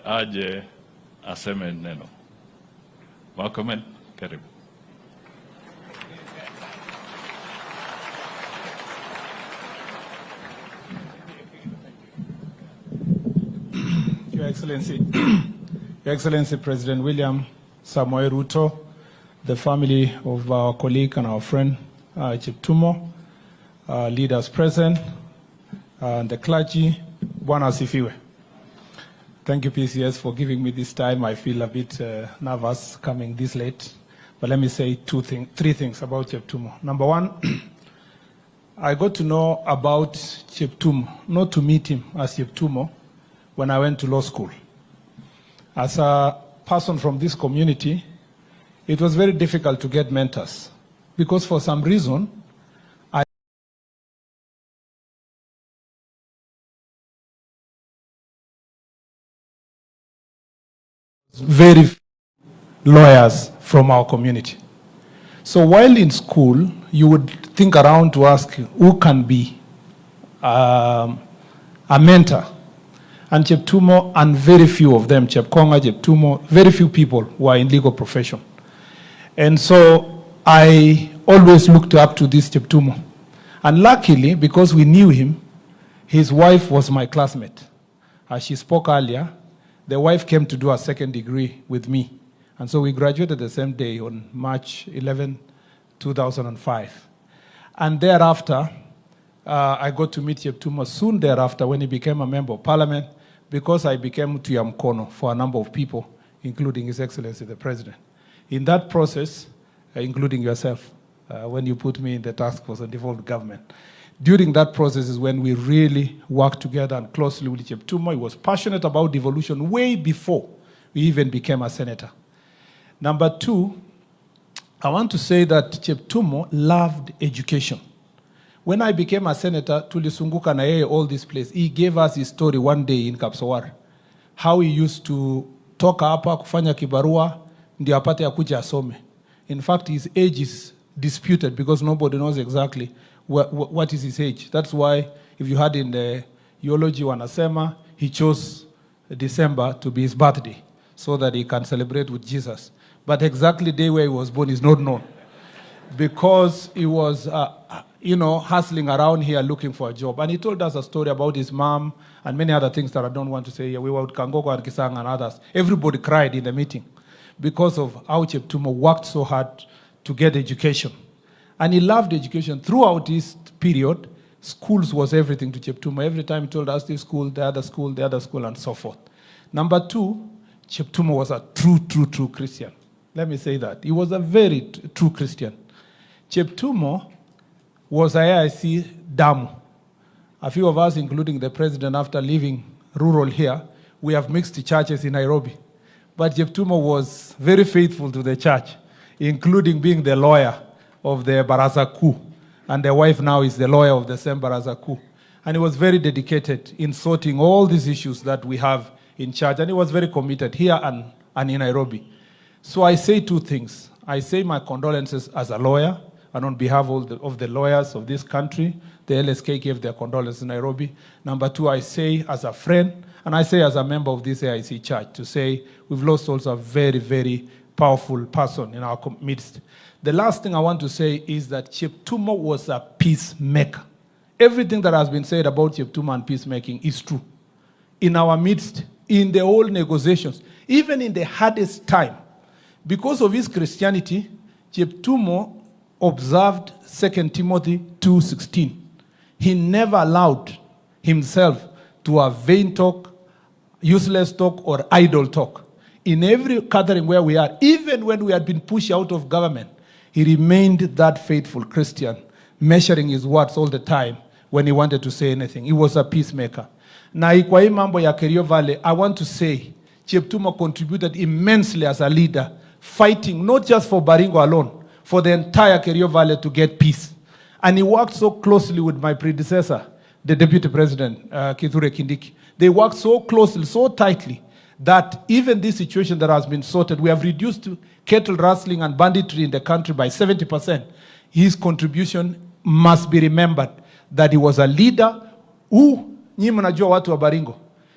aje aseme neno. Murkomen, karibu. Your Excellency, Your Excellency President William Samoei Ruto, the family of our colleague and our friend Cheptumo, leaders present, and the clergy, Bwana asifiwe. Thank you, PCS, for giving me this time. I feel a bit nervous coming this late, but let me say three things about Cheptumo. Number one, I got to know about Cheptumo, not to meet him as Cheptumo, when I went to law school. As a person from this community, it was very difficult to get mentors because for some reason, very few lawyers from our community. So while in school, you would think around to ask who can be a mentor. And Cheptumo, and very few of them, Chepkonga, Cheptumo, very few people were in legal profession. And so I always looked up to this Cheptumo. And luckily, because we knew him, his wife was my classmate. As she spoke earlier, the wife came to do a second degree with me. And so we graduated the same day on March 11, 2005. And thereafter, I got to meet Cheptumo soon thereafter when he became a member of parliament, because I became Tuyamkono for a number of people, including His Excellency the President. In that process, including yourself, when you put me in the task force on devolved government, during that process is when we really worked together and closely with Cheptumo. He was passionate about devolution way before we even became a senator. Number two, I want to say that Cheptumo loved education. When I became a senator, tulisunguka na yeye all this place. He gave us his story one day in Kapsawar, how he used to toka hapa kufanya kibarua ndio apate ya kuja asome. In fact, his age is disputed because nobody knows exactly what is his age. That's why if you had in the eulogy wanasema, he chose December to be his birthday so that he can celebrate with Jesus. But exactly the day where he was born is not known because he was hustling around here looking for a job. And he told us a story about his mom and many other things that I don't want to say here. We were with Kangoko and Kisang and others. Everybody cried in the meeting because of how Cheptumo worked so hard to get education. And he loved education. Throughout this period, schools was everything to Cheptumo. Every time he told us this school, the other school, the other school, and so forth. Number two, Cheptumo was a true Christian. Let me say that. He was a very true Christian. Cheptumo was a AIC Damu. A few of us, including the president, after leaving rural here, we have mixed churches in Nairobi. But Cheptumo was very faithful to the church, including being the lawyer of the Baraza Kuu. And the wife now is the lawyer of the same Baraza Kuu. And he was very dedicated in sorting all these issues that we have in church. And he was very committed here and in Nairobi. So I say two things. I say my condolences as a lawyer, and on behalf of the lawyers of this country, the LSK gave their condolences in Nairobi. Number two, I say as a friend, and I say as a member of this AIC church, to say we've lost also a very powerful person in our midst. The last thing I want to say is that Cheptumo was a peacemaker. Everything that has been said about Cheptumo and peacemaking is true. In our midst, in the whole negotiations, even in the hardest time, because of his Christianity, Cheptumo observed 2 Timothy 2:16. He never allowed himself to have vain talk, useless talk, or idle talk. In every gathering where we are, even when we had been pushed out of government, he remained that faithful Christian, measuring his words all the time when he wanted to say anything. He was a peacemaker. Na kwa hii mambo ya Kerio Valley, I want to say Cheptumo contributed immensely as a leader, fighting not just for Baringo alone, for the entire Kerio Valley to get peace. And he worked so closely with my predecessor, the Deputy President, Kithure Kindiki. They worked so closely, so tightly, that even this situation that has been sorted, we have reduced cattle rustling and banditry in the country by 70%. His contribution must be remembered, that he was a leader who, nyi mnajua watu wa Baringo,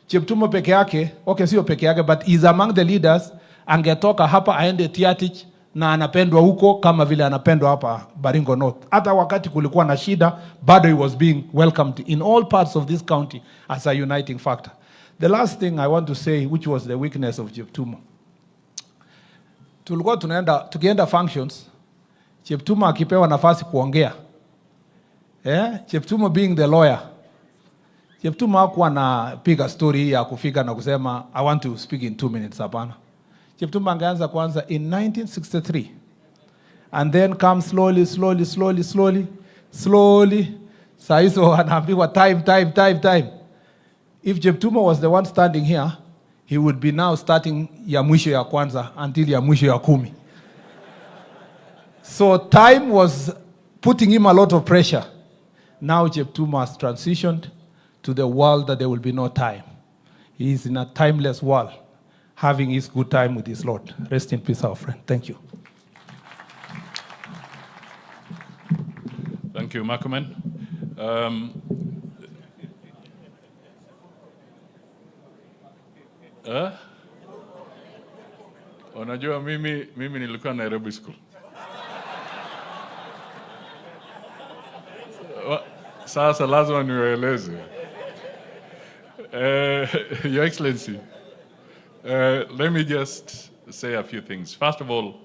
Cheptumo peke yake, okay, sio peke yake, but is among the leaders, angetoka hapa aende Tiatich na anapendwa huko kama vile anapendwa hapa Baringo North. Hata wakati kulikuwa na shida, bado he was being welcomed in all parts of this county as a uniting factor. The last thing I want to say, which was the weakness of Cheptumo. Tulikuwa tukienda functions, Cheptumo akipewa nafasi kuongea. Cheptumo being the lawyer. Cheptumo hakuwa anapiga story ya kufika na kusema I want to speak in 2 minutes, hapana. Cheptumo angeanza kwanza in 1963 and then come slowly. Saa hizo anaambiwa time. If Cheptumo was the one standing here, he would be now starting ya mwisho ya kwanza until ya mwisho ya 10. So time was putting him a lot of pressure. Now Cheptumo has transitioned to the world that there will be no time. He is in a timeless world, having his good time with his Lord. Rest in peace, our friend. Thank you. Thank you, Murkomen. Unajua mimi nilikuwa Nairobi school. Sasa lazima niwaeleze. Your Excellency, let me just say a few things. First of all,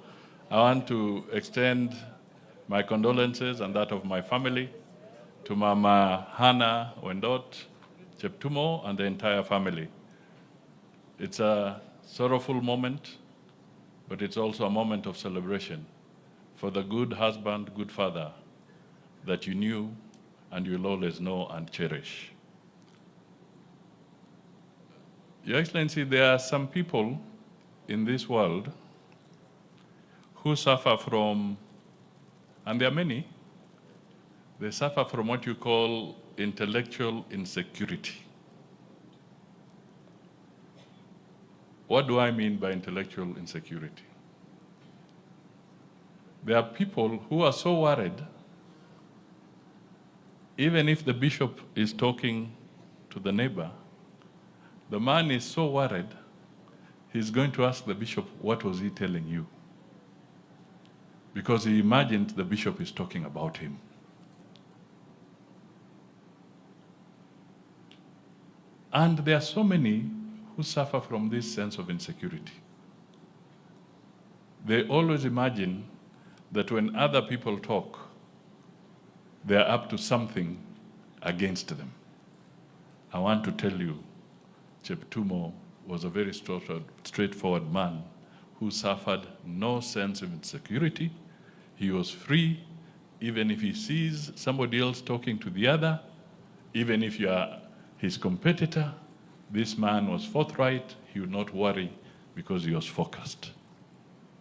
I want to extend my condolences and that of my family to Mama Hannah Wendot Cheptumo and the entire family. It's a sorrowful moment, but it's also a moment of celebration for the good husband, good father that you knew and you'll always know and cherish. Your Excellency, there are some people in this world who suffer from, and there are many, they suffer from what you call intellectual insecurity. What do I mean by intellectual insecurity? There are people who are so worried, even if the bishop is talking to the neighbor, the man is so worried, he's going to ask the bishop, what was he telling you? Because he imagined the bishop is talking about him. And there are so many who suffer from this sense of insecurity. They always imagine that when other people talk, they're up to something against them. I want to tell you, Cheptumo was a very straightforward man who suffered no sense of insecurity. He was free, even if he sees somebody else talking to the other, even if you are his competitor. This man was forthright. He would not worry because he was focused.